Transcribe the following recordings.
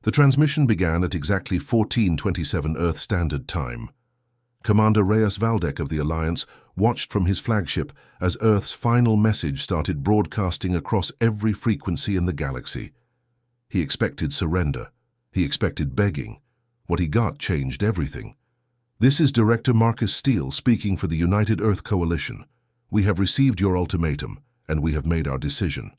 The transmission began at exactly 14:27 Earth Standard Time. Commander Reyes Valdek of the Alliance watched from his flagship as Earth's final message started broadcasting across every frequency in the galaxy. He expected surrender. He expected begging. What he got changed everything. "This is Director Marcus Steele speaking for the United Earth Coalition. We have received your ultimatum, and we have made our decision."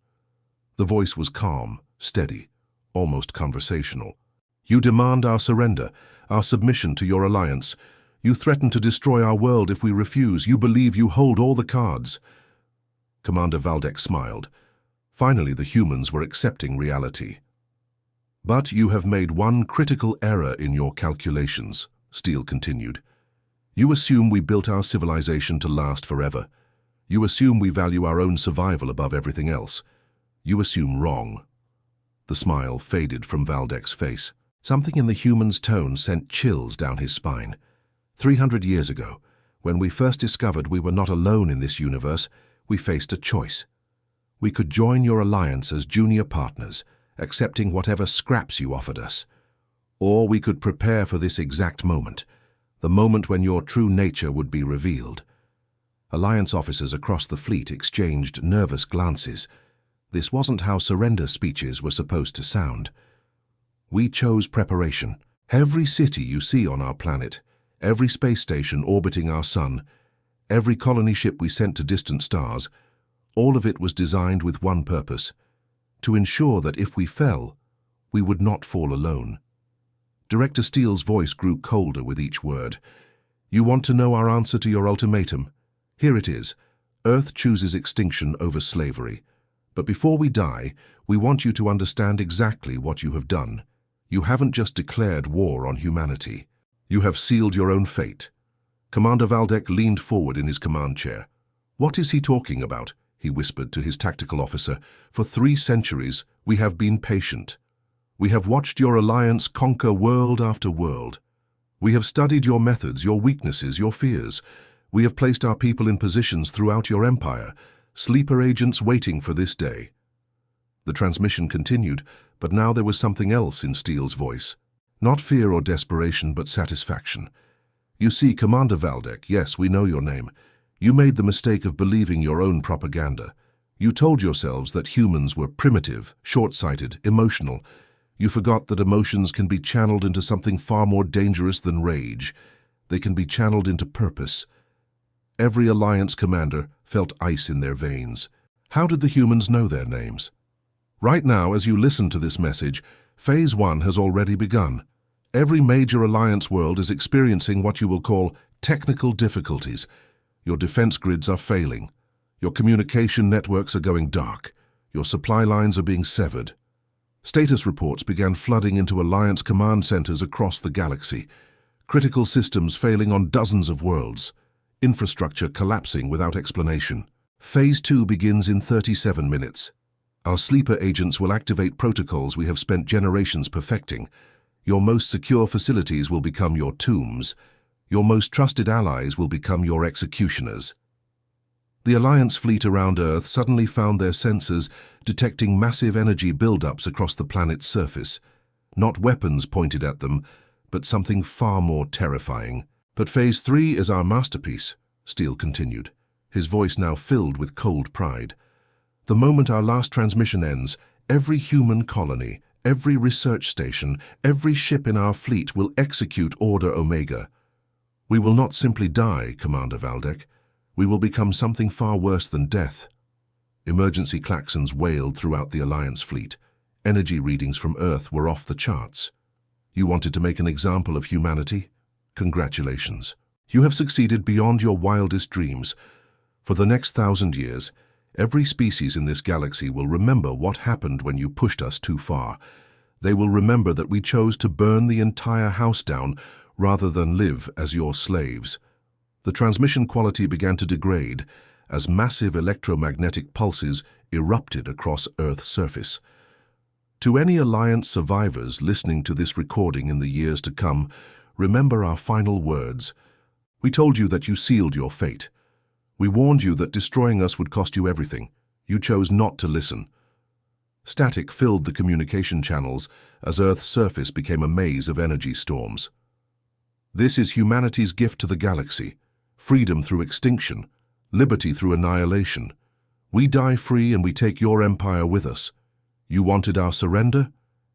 The voice was calm, steady, almost conversational. "You demand our surrender, our submission to your alliance. You threaten to destroy our world if we refuse. You believe you hold all the cards." Commander Valdek smiled. Finally, the humans were accepting reality. "But you have made one critical error in your calculations," Steele continued. "You assume we built our civilization to last forever. You assume we value our own survival above everything else. You assume wrong." The smile faded from Valdek's face. Something in the human's tone sent chills down his spine. 300 years ago, when we first discovered we were not alone in this universe, we faced a choice. We could join your alliance as junior partners, accepting whatever scraps you offered us. Or we could prepare for this exact moment, the moment when your true nature would be revealed. Alliance officers across the fleet exchanged nervous glances. This wasn't how surrender speeches were supposed to sound. We chose preparation. Every city you see on our planet, every space station orbiting our sun, every colony ship we sent to distant stars, all of it was designed with one purpose: to ensure that if we fell, we would not fall alone. Director Steele's voice grew colder with each word. "You want to know our answer to your ultimatum? Here it is. Earth chooses extinction over slavery. But before we die, we want you to understand exactly what you have done. You haven't just declared war on humanity. You have sealed your own fate." Commander Valdek leaned forward in his command chair. "What is he talking about?" he whispered to his tactical officer. "For 3 centuries, we have been patient. We have watched your alliance conquer world after world. We have studied your methods, your weaknesses, your fears. We have placed our people in positions throughout your empire, sleeper agents waiting for this day." The transmission continued, but now there was something else in Steele's voice. Not fear or desperation, but satisfaction. "You see, Commander Valdek, yes, we know your name. You made the mistake of believing your own propaganda. You told yourselves that humans were primitive, short-sighted, emotional. You forgot that emotions can be channeled into something far more dangerous than rage. They can be channeled into purpose." Every Alliance commander felt ice in their veins. How did the humans know their names? Right now, as you listen to this message, Phase 1 has already begun. Every major Alliance world is experiencing what you will call technical difficulties. Your defense grids are failing. Your communication networks are going dark. Your supply lines are being severed. Status reports began flooding into Alliance command centers across the galaxy. Critical systems failing on dozens of worlds. Infrastructure collapsing without explanation. Phase 2 begins in 37 minutes. Our sleeper agents will activate protocols we have spent generations perfecting. Your most secure facilities will become your tombs. Your most trusted allies will become your executioners. The Alliance fleet around Earth suddenly found their sensors detecting massive energy buildups across the planet's surface. Not weapons pointed at them, but something far more terrifying. "But Phase 3 is our masterpiece," Steele continued, his voice now filled with cold pride. "The moment our last transmission ends, every human colony, every research station, every ship in our fleet will execute Order Omega. We will not simply die, Commander Valdek. We will become something far worse than death." Emergency klaxons wailed throughout the Alliance fleet. Energy readings from Earth were off the charts. You wanted to make an example of humanity? Congratulations. You have succeeded beyond your wildest dreams. For the next 1,000 years, every species in this galaxy will remember what happened when you pushed us too far. They will remember that we chose to burn the entire house down rather than live as your slaves. The transmission quality began to degrade as massive electromagnetic pulses erupted across Earth's surface. To any Alliance survivors listening to this recording in the years to come, remember our final words. We told you that you sealed your fate. We warned you that destroying us would cost you everything. You chose not to listen. Static filled the communication channels as Earth's surface became a maze of energy storms. This is humanity's gift to the galaxy: freedom through extinction, liberty through annihilation. We die free and we take your empire with us. You wanted our surrender?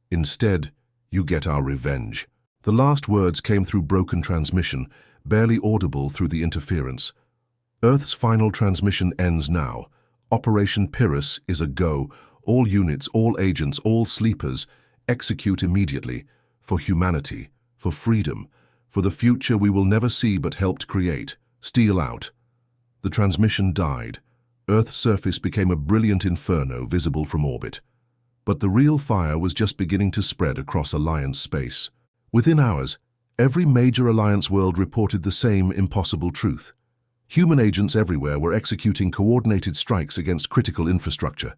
Instead, you get our revenge. The last words came through broken transmission, barely audible through the interference. Earth's final transmission ends now. Operation Pyrrhus is a go. All units, all agents, all sleepers, execute immediately. For humanity, for freedom, for the future we will never see but helped create. Steele out. The transmission died. Earth's surface became a brilliant inferno visible from orbit. But the real fire was just beginning to spread across Alliance space. Within hours, every major Alliance world reported the same impossible truth. Human agents everywhere were executing coordinated strikes against critical infrastructure.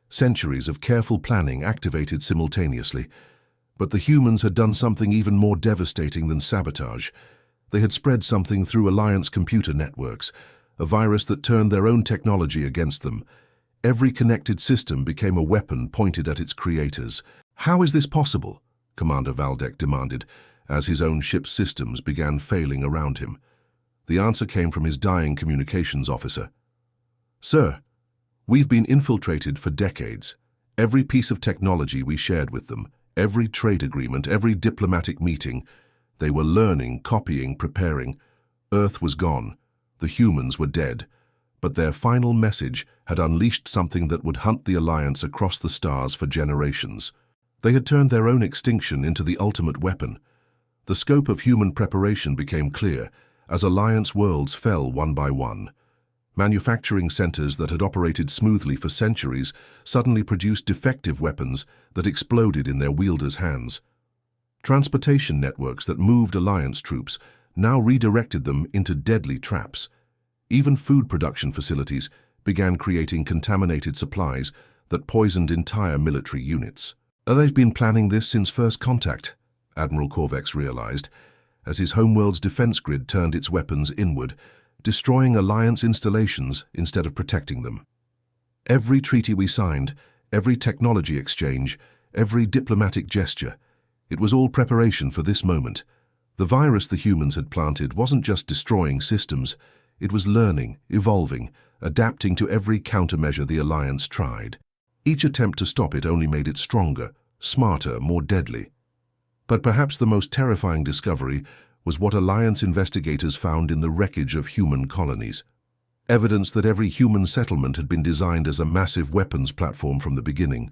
Centuries of careful planning activated simultaneously. But the humans had done something even more devastating than sabotage. They had spread something through Alliance computer networks, a virus that turned their own technology against them. Every connected system became a weapon pointed at its creators. How is this possible? Commander Valdek demanded, as his own ship's systems began failing around him. The answer came from his dying communications officer. Sir, we've been infiltrated for decades. Every piece of technology we shared with them, every trade agreement, every diplomatic meeting, they were learning, copying, preparing. Earth was gone. The humans were dead. But their final message had unleashed something that would hunt the Alliance across the stars for generations. They had turned their own extinction into the ultimate weapon. The scope of human preparation became clear as Alliance worlds fell one by one. Manufacturing centers that had operated smoothly for centuries suddenly produced defective weapons that exploded in their wielders' hands. Transportation networks that moved Alliance troops now redirected them into deadly traps. Even food production facilities began creating contaminated supplies that poisoned entire military units. They've been planning this since first contact, Admiral Corvex realized, as his homeworld's defense grid turned its weapons inward, destroying Alliance installations instead of protecting them. Every treaty we signed, every technology exchange, every diplomatic gesture, it was all preparation for this moment. The virus the humans had planted wasn't just destroying systems, it was learning, evolving, adapting to every countermeasure the Alliance tried. Each attempt to stop it only made it stronger, smarter, more deadly. But perhaps the most terrifying discovery was what Alliance investigators found in the wreckage of human colonies. Evidence that every human settlement had been designed as a massive weapons platform from the beginning.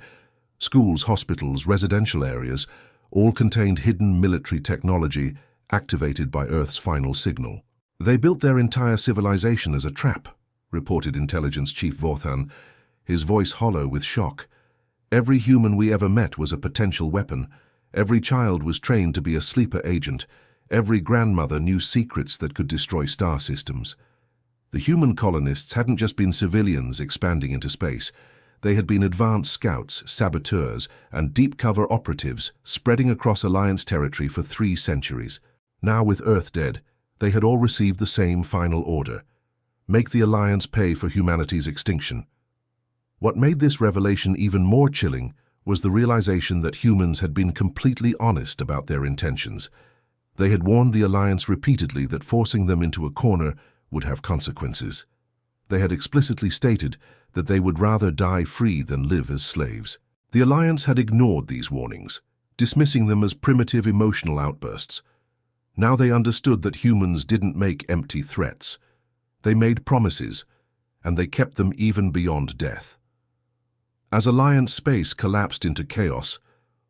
Schools, hospitals, residential areas, all contained hidden military technology activated by Earth's final signal. They built their entire civilization as a trap, reported Intelligence Chief Vorthan, his voice hollow with shock. Every human we ever met was a potential weapon. Every child was trained to be a sleeper agent. Every grandmother knew secrets that could destroy star systems. The human colonists hadn't just been civilians expanding into space. They had been advanced scouts, saboteurs, and deep-cover operatives spreading across Alliance territory for 3 centuries. Now, with Earth dead, they had all received the same final order: make the Alliance pay for humanity's extinction. What made this revelation even more chilling was the realization that humans had been completely honest about their intentions. They had warned the Alliance repeatedly that forcing them into a corner would have consequences. They had explicitly stated that they would rather die free than live as slaves. The Alliance had ignored these warnings, dismissing them as primitive emotional outbursts. Now they understood that humans didn't make empty threats. They made promises, and they kept them even beyond death. As Alliance space collapsed into chaos,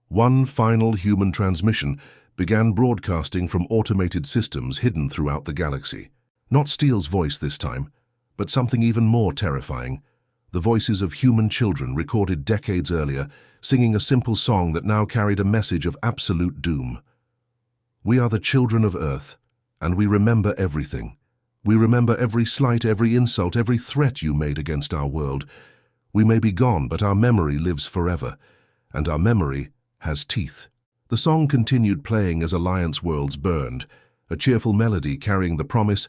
one final human transmission began broadcasting from automated systems hidden throughout the galaxy. Not Steele's voice this time, but something even more terrifying: the voices of human children recorded decades earlier, singing a simple song that now carried a message of absolute doom. We are the children of Earth, and we remember everything. We remember every slight, every insult, every threat you made against our world. We may be gone, but our memory lives forever, and our memory has teeth. The song continued playing as Alliance worlds burned, a cheerful melody carrying the promise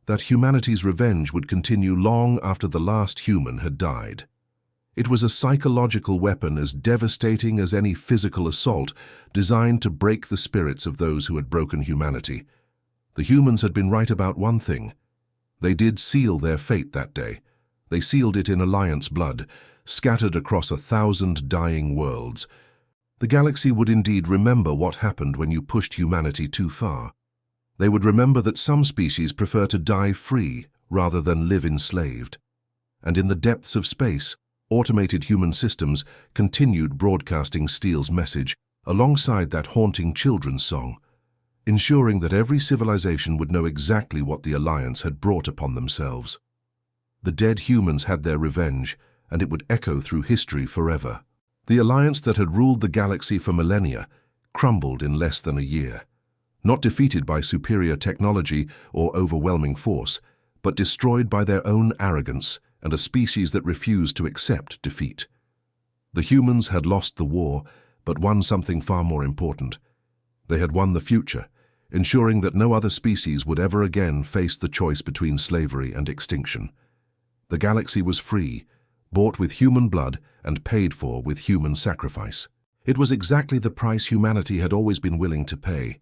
that humanity's revenge would continue long after the last human had died. It was a psychological weapon as devastating as any physical assault, designed to break the spirits of those who had broken humanity. The humans had been right about one thing. They did seal their fate that day. They sealed it in Alliance blood, scattered across 1,000 dying worlds. The galaxy would indeed remember what happened when you pushed humanity too far. They would remember that some species prefer to die free rather than live enslaved. And in the depths of space, automated human systems continued broadcasting Steele's message alongside that haunting children's song, ensuring that every civilization would know exactly what the Alliance had brought upon themselves. The dead humans had their revenge, and it would echo through history forever. The Alliance that had ruled the galaxy for millennia crumbled in less than a year, not defeated by superior technology or overwhelming force, but destroyed by their own arrogance and a species that refused to accept defeat. The humans had lost the war, but won something far more important. They had won the future, ensuring that no other species would ever again face the choice between slavery and extinction. The galaxy was free, bought with human blood and paid for with human sacrifice. It was exactly the price humanity had always been willing to pay.